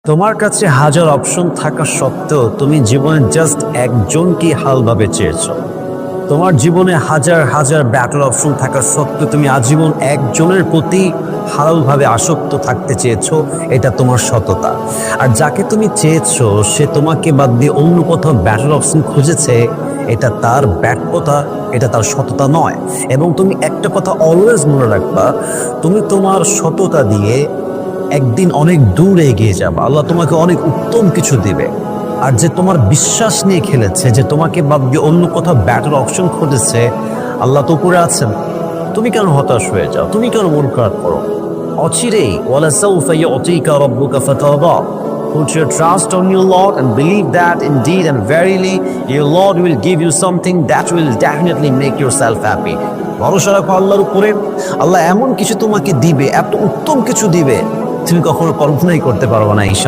তোমার কাছে হাজার অপশন থাকা সত্ত্বেও তুমি জীবনে জাস্ট একজনকে হালভাবে চেয়েছো। তোমার জীবনে হাজার হাজার ব্যাটার অপশন থাকা সত্ত্বেও তুমি আজীবন একজনের প্রতি হালালভাবে আসক্ত থাকতে চেয়েছো। এটা তোমার সততা। আর যাকে তুমি চেয়েছো সে তোমাকে বাদ দিয়ে অন্য কোথাও ব্যাটার অপশন খুঁজেছে, এটা তার ব্যর্থতা, এটা তার সততা নয়। এবং তুমি একটা কথা অলওয়েজ মনে রাখবা, তুমি তোমার সততা দিয়ে একদিন অনেক দূর এগিয়ে যাবে। আল্লাহ তোমাকে অনেক উত্তম কিছু দিবে। আর যে তোমার বিশ্বাস নিয়ে খেলেছে, যে তোমাকে বাদ দিয়ে অন্য কোথাও ব্যাটার অপশন খুঁজেছে, আল্লাহ তো উপরে আছেন। তুমি কেন হতাশ হয়ে যাও? তুমি কেন মন খারাপ করো? অচিরেই ওয়ালাসাউফা ইউতিকা রাব্বুকা ফাতারদা। Put your trust on your Lord and believe that indeed and verily your Lord will give you something that will definitely make yourself happy. ভরসা রাখো আল্লাহর উপরে। আল্লাহ এমন কিছু তোমাকে দিবে, এত উত্তম কিছু দিবে, তুমি কখনো কল্পনাই করতে পারবে না।